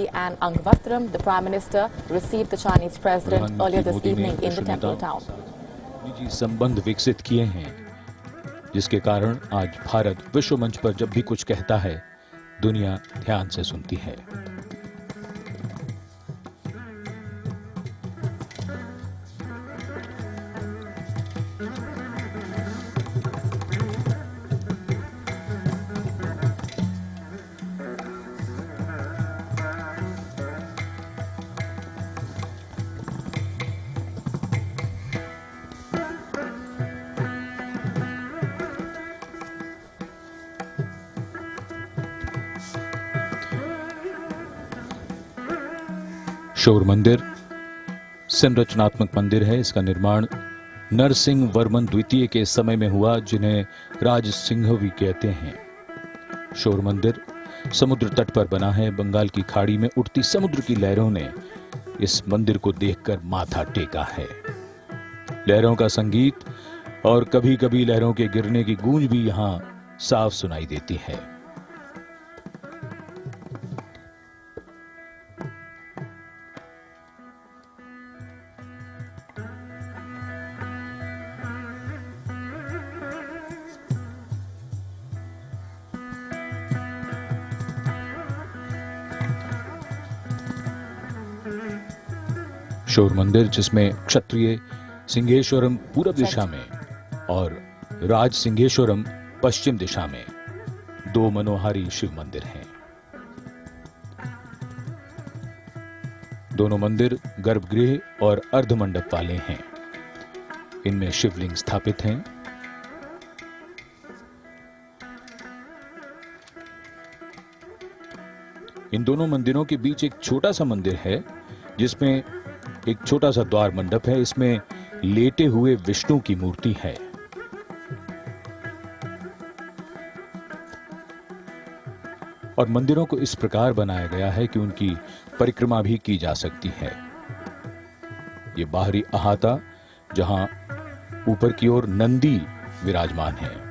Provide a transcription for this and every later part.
and Mahabalipuram, the Prime Minister received the Chinese President earlier this evening in the temple town. निजी संबंध विकसित किए हैं, जिसके कारण आज भारत विश्व मंच पर जब भी कुछ कहता है, दुनिया ध्यान से सुनती है। शोर मंदिर संरचनात्मक मंदिर है। इसका निर्माण नरसिंह वर्मन द्वितीय के समय में हुआ, जिन्हें राज सिंह भी कहते हैं। शोर मंदिर समुद्र तट पर बना है। बंगाल की खाड़ी में उठती समुद्र की लहरों ने इस मंदिर को देखकर माथा टेका है। लहरों का संगीत और कभी कभी लहरों के गिरने की गूंज भी यहां साफ सुनाई देती है। शोर मंदिर, जिसमें क्षत्रिय सिंहेश्वरम पूर्व दिशा में और राज सिंहेश्वरम पश्चिम दिशा में दो मनोहारी शिव मंदिर हैं। दोनों मंदिर गर्भगृह और अर्धमंडप वाले हैं। इनमें शिवलिंग स्थापित हैं। इन दोनों मंदिरों के बीच एक छोटा सा मंदिर है, जिसमें एक छोटा सा द्वार मंडप है। इसमें लेटे हुए विष्णु की मूर्ति है। और मंदिरों को इस प्रकार बनाया गया है कि उनकी परिक्रमा भी की जा सकती है। ये बाहरी अहाता, जहां ऊपर की ओर नंदी विराजमान है।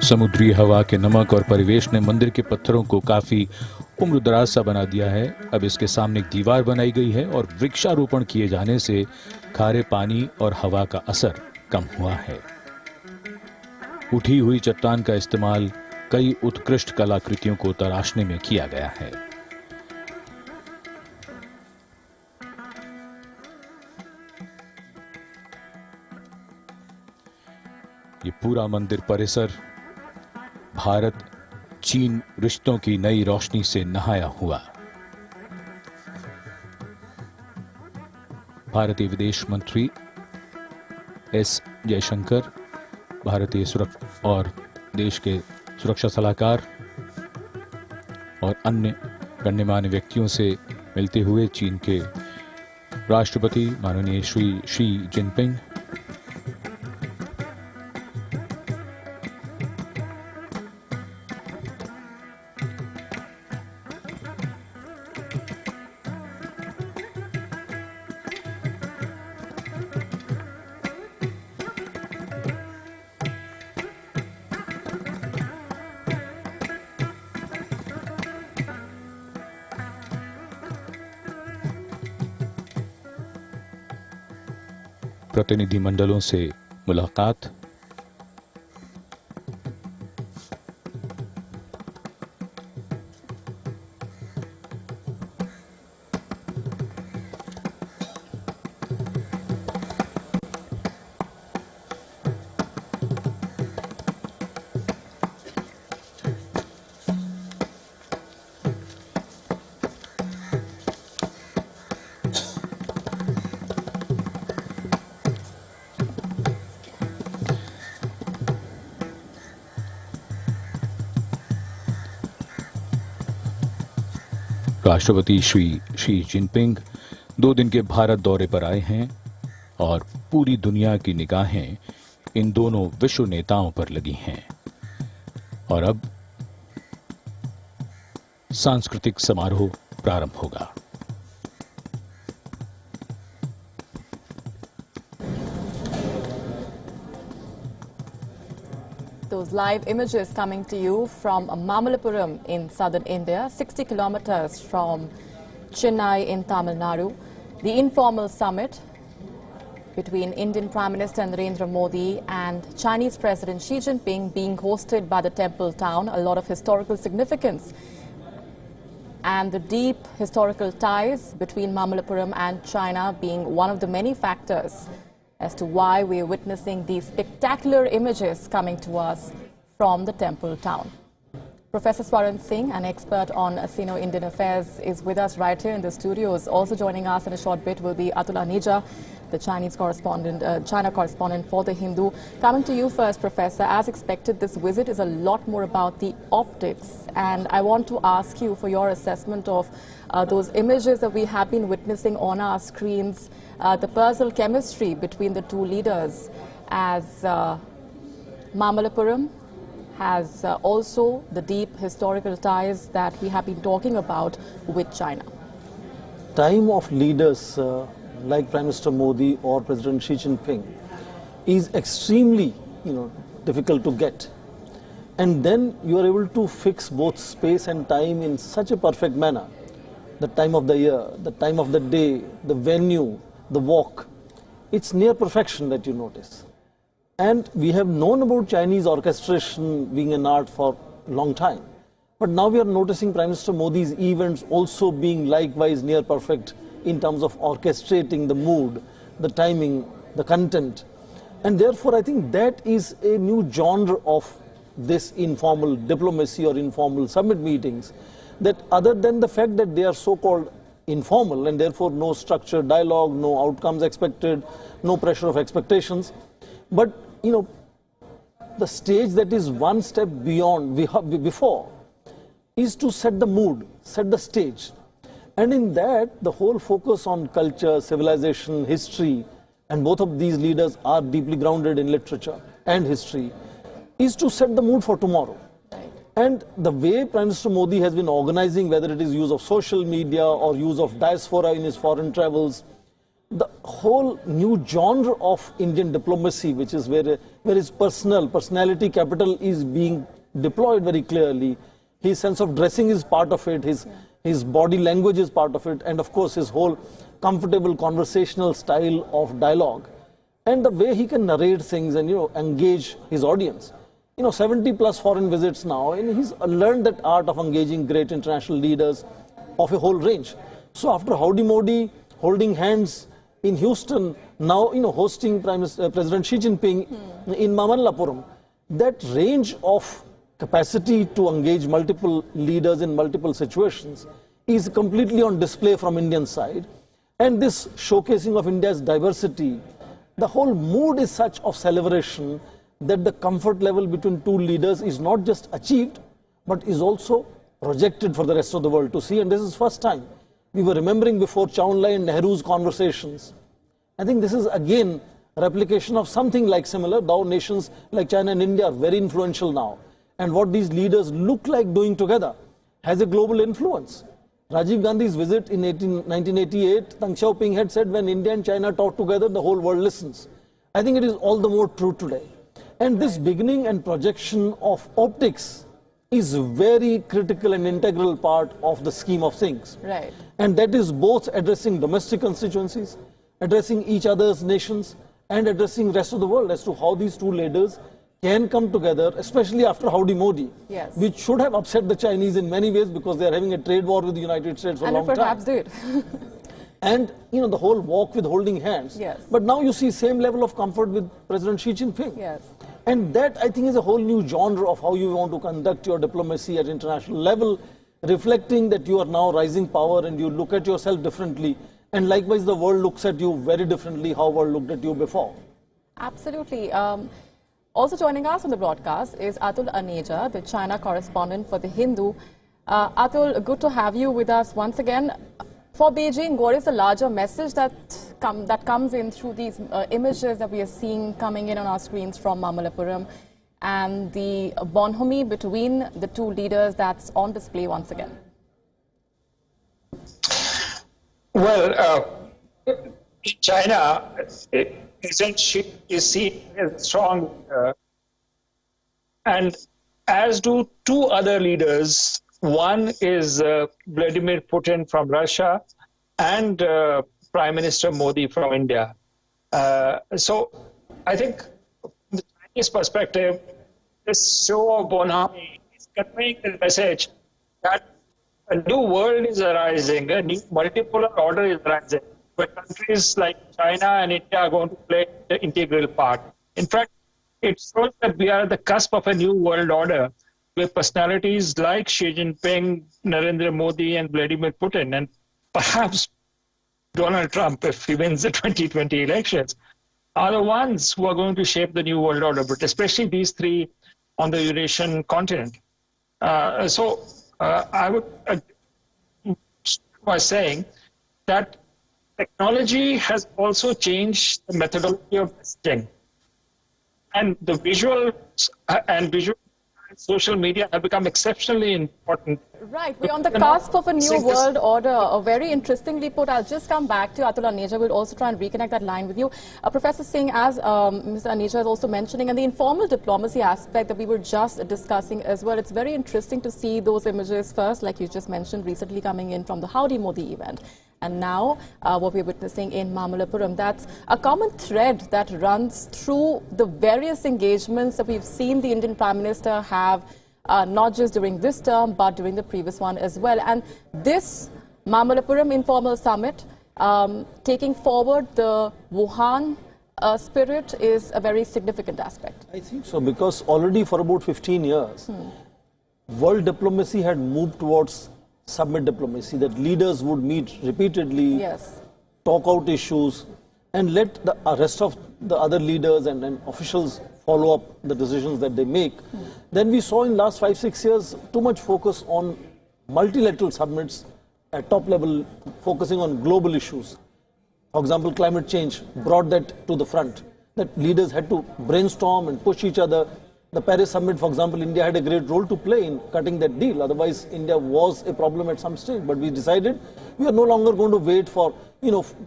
समुद्री हवा के नमक और परिवेश ने मंदिर के पत्थरों को काफी उम्रदराज सा बना दिया है। अब इसके सामने एक दीवार बनाई गई है और वृक्षारोपण किए जाने से खारे पानी और हवा का असर कम हुआ है। उठी हुई चट्टान का इस्तेमाल कई उत्कृष्ट कलाकृतियों को तराशने में किया गया है। ये पूरा मंदिर परिसर भारत चीन रिश्तों की नई रोशनी से नहाया हुआ। भारतीय विदेश मंत्री एस जयशंकर, भारतीय सुरक्षा और देश के सुरक्षा सलाहकार और अन्य गण्यमान्य व्यक्तियों से मिलते हुए चीन के राष्ट्रपति माननीय श्री शी जिनपिंग, प्रतिनिधि मंडलों से मुलाकात, राष्ट्रपति श्री शी जिनपिंग 2 दिन के भारत दौरे पर आए हैं और पूरी दुनिया की निगाहें इन दोनों विश्व नेताओं पर लगी हैं। और अब सांस्कृतिक समारोह प्रारंभ होगा। Those live images coming to you from Mamallapuram in southern India, 60 kilometers from Chennai in Tamil Nadu. The informal summit between Indian Prime Minister Narendra Modi and Chinese President Xi Jinping being hosted by the temple town, a lot of historical significance. And the deep historical ties between Mamallapuram and China being one of the many factors as to why we are witnessing these spectacular images coming to us from the temple town. Professor Swaran Singh, an expert on Sino-Indian affairs, is with us right here in the studios. Also joining us in a short bit will be Atul Aneja, the China correspondent for The Hindu. Coming to you first, Professor, as expected, this visit is a lot more about the optics. And I want to ask you for your assessment of those images that we have been witnessing on our screens, the personal chemistry between the two leaders, as Mamallapuram has also the deep historical ties that we have been talking about with China. Time of leaders like Prime Minister Modi or President Xi Jinping is extremely, difficult to get. And then you are able to fix both space and time in such a perfect manner. The time of the year, the time of the day, the venue, the walk. It's near perfection that you notice. And we have known about Chinese orchestration being an art for a long time. But now we are noticing Prime Minister Modi's events also being likewise near perfect in terms of orchestrating the mood, the timing, the content. And therefore, I think that is a new genre of this informal diplomacy or informal summit meetings, that other than the fact that they are so-called informal and therefore no structured dialogue, no outcomes expected, no pressure of expectations, but the stage that is one step beyond before is to set the mood, set the stage. And in that, the whole focus on culture, civilization, history, and both of these leaders are deeply grounded in literature and history, is to set the mood for tomorrow. And the way Prime Minister Modi has been organizing, whether it is use of social media or use of diaspora in his foreign travels, the whole new genre of Indian diplomacy, which is where his personality capital is being deployed very clearly. His sense of dressing is part of it, his body language is part of it, and of course his whole comfortable conversational style of dialogue. And the way he can narrate things and engage his audience. 70 plus foreign visits now, and he's learned that art of engaging great international leaders of a whole range. So after Howdy Modi, holding hands in Houston, now hosting President Xi Jinping in Mamallapuram, that range of capacity to engage multiple leaders in multiple situations is completely on display from Indian side. And this showcasing of India's diversity, the whole mood is such of celebration that the comfort level between two leaders is not just achieved, but is also projected for the rest of the world to see. And this is first time. We were remembering before Chow En-lai and Nehru's conversations. I think this is again a replication of something like similar, though nations like China and India are very influential now. And what these leaders look like doing together has a global influence. Rajiv Gandhi's visit in 1988, Deng Xiaoping had said, when India and China talk together, the whole world listens. I think it is all the more true today. And this beginning and projection of optics is a very critical and integral part of the scheme of things. Right. And that is both addressing domestic constituencies, addressing each other's nations, and addressing the rest of the world as to how these two leaders can come together, especially after Howdy Modi, yes, which should have upset the Chinese in many ways because they are having a trade war with the United States for a long time. And perhaps did. And the whole walk with holding hands. Yes. But now you see same level of comfort with President Xi Jinping. Yes. And that, I think, is a whole new genre of how you want to conduct your diplomacy at international level, reflecting that you are now rising power and you look at yourself differently. And likewise, the world looks at you very differently how the world looked at you before. Absolutely. Also joining us on the broadcast is Atul Aneja, the China correspondent for The Hindu. Atul, good to have you with us once again. For Beijing, what is the larger message that comes in through these images that we are seeing coming in on our screens from Mamallapuram and the bonhomie between the two leaders that's on display once again? Well, China, President Xi is seen as strong, and as do two other leaders. One is Vladimir Putin from Russia and Prime Minister Modi from India. So I think from the Chinese perspective, this show of bonhomie is conveying the message that a new world is arising, a new multipolar order is arising, where countries like China and India are going to play the integral part. In fact, it shows that we are at the cusp of a new world order, with personalities like Xi Jinping, Narendra Modi, and Vladimir Putin, and perhaps Donald Trump, if he wins the 2020 elections, are the ones who are going to shape the new world order, but especially these three on the Eurasian continent. I would agree by saying that technology has also changed the methodology of messaging, and the visuals and visual social media have become exceptionally important. Right, we're on the cusp of a new world order. Very interestingly put. I'll just come back to Atul Aneja. We'll also try and reconnect that line with you. Professor Singh, as Mr. Aneja is also mentioning, and the informal diplomacy aspect that we were just discussing as well, it's very interesting to see those images first, like you just mentioned, recently coming in from the Howdy Modi event. And now what we're witnessing in Mamallapuram, that's a common thread that runs through the various engagements that we've seen the Indian Prime Minister have, not just during this term, but during the previous one as well. And this Mamallapuram informal summit, taking forward the Wuhan spirit, is a very significant aspect. I think so, because already for about 15 years, world diplomacy had moved towards summit diplomacy, that leaders would meet repeatedly, talk out issues, and let the rest of the other leaders and officials follow up the decisions that they make. Then we saw in last 5-6 years too much focus on multilateral summits at top level, focusing on global issues. For example, climate change brought that to the front, that leaders had to brainstorm and push each other. The Paris summit, for example, India had a great role to play in cutting that deal. Otherwise, India was a problem at some stage. But we decided we are no longer going to wait for,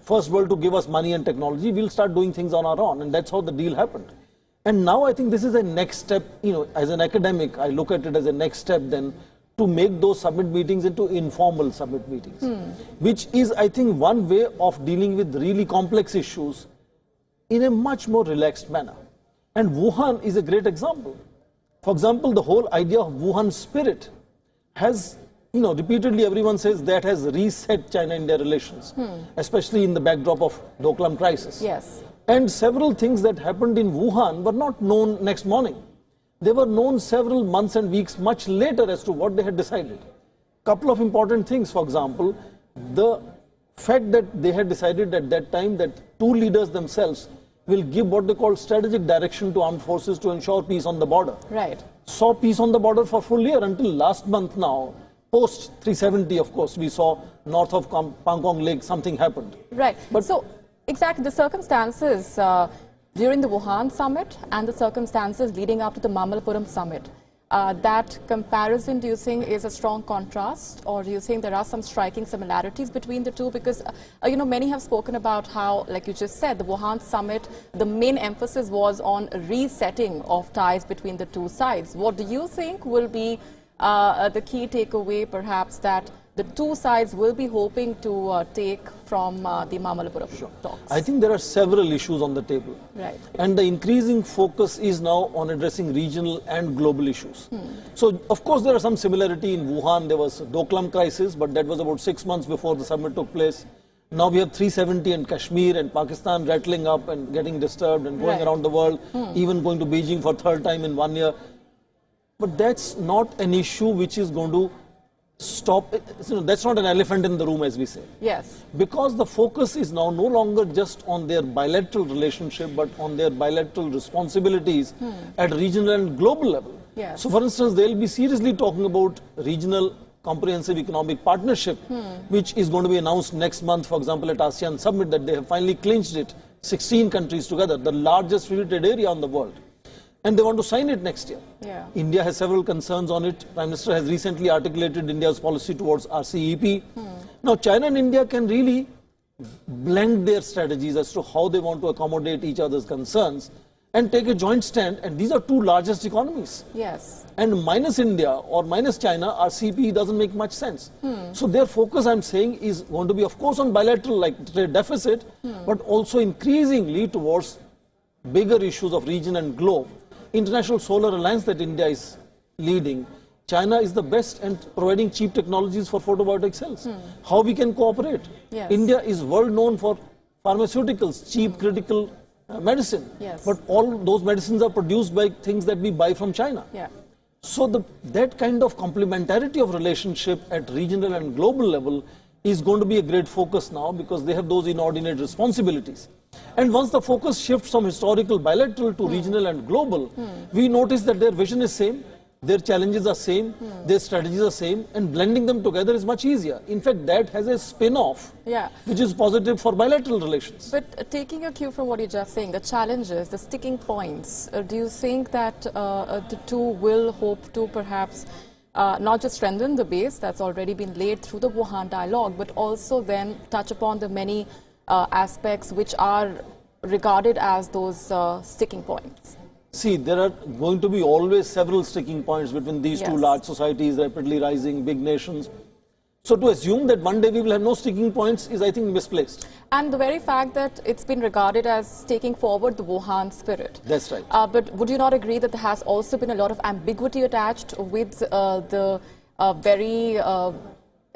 first world to give us money and technology. We'll start doing things on our own. And that's how the deal happened. And now I think this is a next step. As an academic, I look at it as a next step then to make those summit meetings into informal summit meetings, which is, I think, one way of dealing with really complex issues in a much more relaxed manner. And Wuhan is a great example. For example, the whole idea of Wuhan spirit has, repeatedly everyone says that has reset China-India relations, especially in the backdrop of Doklam crisis. Yes. And several things that happened in Wuhan were not known next morning. They were known several months and weeks much later as to what they had decided. Couple of important things, for example, the fact that they had decided at that time that two leaders themselves will give what they call strategic direction to armed forces to ensure peace on the border. Right. Saw peace on the border for full year until last month now. Post 370, of course, we saw north of Pangong Lake, something happened. Right. But so, exactly, the circumstances during the Wuhan summit and the circumstances leading up to the Mamallapuram summit, that comparison, do you think, is a strong contrast, or do you think there are some striking similarities between the two? Because, many have spoken about how, like you just said, the Wuhan summit, the main emphasis was on resetting of ties between the two sides. What do you think will be the key takeaway, perhaps, that the two sides will be hoping to take from the Mamallapuram talks? I think there are several issues on the table. Right. And the increasing focus is now on addressing regional and global issues. So, of course, there are some similarity in Wuhan. There was a Doklam crisis, but that was about 6 months before the summit took place. Now we have 370 in Kashmir and Pakistan rattling up and getting disturbed and going around the world, even going to Beijing for third time in 1 year. But that's not an issue which is going to stop. That's not an elephant in the room, as we say. Yes. Because the focus is now no longer just on their bilateral relationship, but on their bilateral responsibilities at regional and global level. Yes. So, for instance, they'll be seriously talking about regional comprehensive economic partnership, which is going to be announced next month, for example, at ASEAN Summit, that they have finally clinched it, 16 countries together, the largest free trade area in the world. And they want to sign it next year. Yeah. India has several concerns on it. Prime Minister has recently articulated India's policy towards RCEP. Now, China and India can really blend their strategies as to how they want to accommodate each other's concerns and take a joint stand. And these are two largest economies. Yes. And minus India or minus China, RCEP doesn't make much sense. So their focus, I'm saying, is going to be, of course, on bilateral, like trade deficit, but also increasingly towards bigger issues of region and globe. International Solar Alliance that India is leading, China is the best and providing cheap technologies for photovoltaic cells. How we can cooperate? Yes. India is world known for pharmaceuticals, cheap critical medicine. Yes. But all those medicines are produced by things that we buy from China. Yeah. So that kind of complementarity of relationship at regional and global level is going to be a great focus now, because they have those inordinate responsibilities. And once the focus shifts from historical bilateral to regional and global, we notice that their vision is same, their challenges are same, their strategies are same, and blending them together is much easier. In fact, that has a spin-off, which is positive for bilateral relations. But taking a cue from what you're just saying, the challenges, the sticking points, do you think that the two will hope to perhaps not just strengthen the base that's already been laid through the Wuhan dialogue, but also then touch upon the many aspects which are regarded as those sticking points? See, there are going to be always several sticking points between these two large societies, rapidly rising big nations. So to assume that one day we will have no sticking points is, I think, misplaced. And the very fact that it's been regarded as taking forward the Wuhan spirit. That's right. But would you not agree that there has also been a lot of ambiguity attached with the very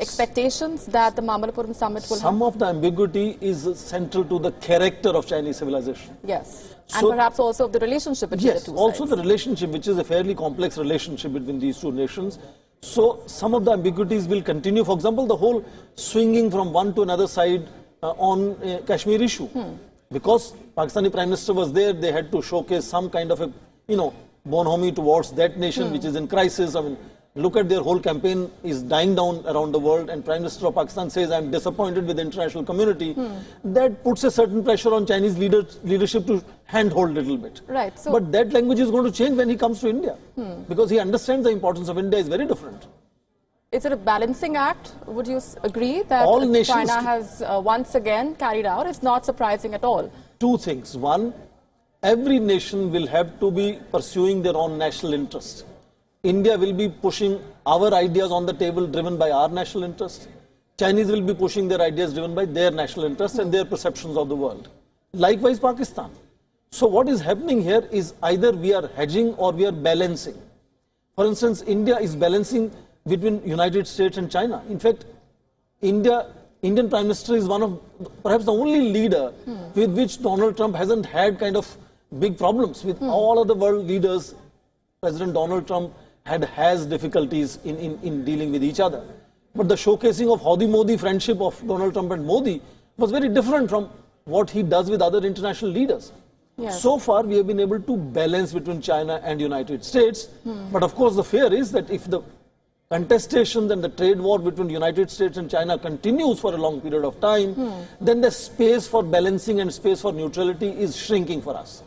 expectations that the Mamallapuram summit will have? Some of the ambiguity is central to the character of Chinese civilization. Yes. So, and perhaps also of the relationship between the two sides. Also the relationship, which is a fairly complex relationship between these two nations. So some of the ambiguities will continue. For example, the whole swinging from one to another side on Kashmir issue. Because Pakistani Prime Minister was there, they had to showcase some kind of a, bonhomie towards that nation which is in crisis. I mean, look at their whole campaign is dying down around the world, and Prime Minister of Pakistan says, I'm disappointed with the international community. That puts a certain pressure on Chinese leadership to handhold a little bit. Right. So, but that language is going to change when he comes to India, because he understands the importance of India is very different. Is it a balancing act? Would you agree that all nations China has once again carried out? It's not surprising at all. Two things. One, every nation will have to be pursuing their own national interest. India will be pushing our ideas on the table driven by our national interest. Chinese will be pushing their ideas driven by their national interest and their perceptions of the world. Likewise, Pakistan. So what is happening here is either we are hedging or we are balancing. For instance, India is balancing between United States and China. In fact, Indian Prime Minister is one of perhaps the only leader with which Donald Trump hasn't had kind of big problems. With all other world leaders, President Donald Trump has difficulties in dealing with each other. But the showcasing of Howdy-Modi friendship of Donald Trump and Modi was very different from what he does with other international leaders. Yes. So far, we have been able to balance between China and United States. But of course, the fear is that if the contestations and the trade war between United States and China continues for a long period of time, then the space for balancing and space for neutrality is shrinking for us.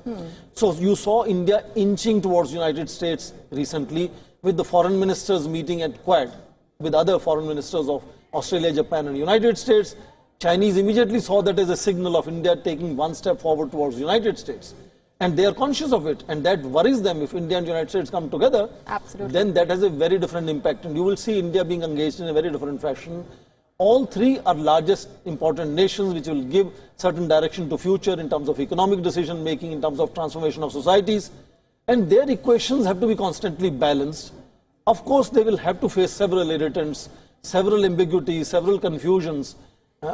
So you saw India inching towards United States recently with the foreign ministers meeting at Quad with other foreign ministers of Australia, Japan and United States. Chinese immediately saw that as a signal of India taking one step forward towards United States. And they are conscious of it, and that worries them. If India and United States come together, then that has a very different impact, and you will see India being engaged in a very different fashion. All three are largest important nations which will give certain direction to future in terms of economic decision making, in terms of transformation of societies, and their equations have to be constantly balanced. Of course, they will have to face several irritants, several ambiguities, several confusions,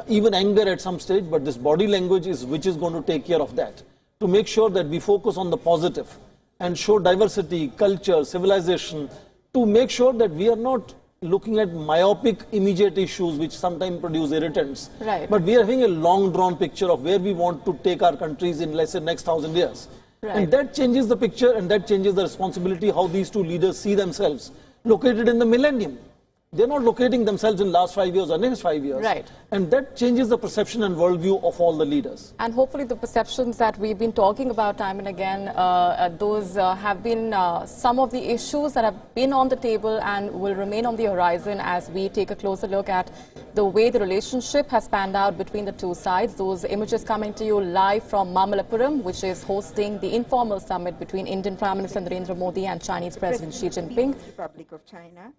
even anger at some stage, but this body language is which is going to take care of that, to make sure that we focus on the positive and show diversity, culture, civilization, to make sure that we are not looking at myopic immediate issues which sometimes produce irritants. Right. But we are having a long drawn picture of where we want to take our countries in, let's say, next 1,000 years. Right. And that changes the picture, and that changes the responsibility how these two leaders see themselves located in the millennium. They're not locating themselves in last 5 years or next 5 years. Right. And that changes the perception and worldview of all the leaders. And hopefully the perceptions that we've been talking about time and again, those have been some of the issues that have been on the table and will remain on the horizon as we take a closer look at the way the relationship has panned out between the two sides. Those images coming to you live from Mamallapuram, which is hosting the informal summit between Indian Prime Minister Narendra Modi and Chinese President Xi Jinping. Republic of China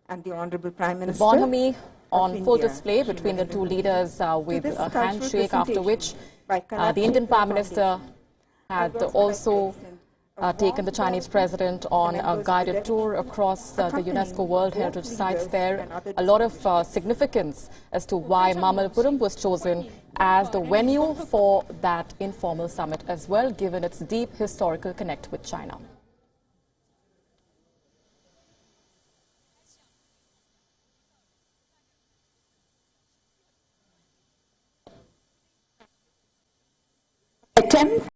and the Honorable Prime Minister. Bonhomie on full India, display between the two leaders with this a cultural handshake, after which by the Indian Prime Minister had also taken the Chinese President on a guided tour across the UNESCO World Heritage Sites there. A lot of significance as to why Mamallapuram was chosen as the venue for that informal summit as well, given its deep historical connect with China. Attempt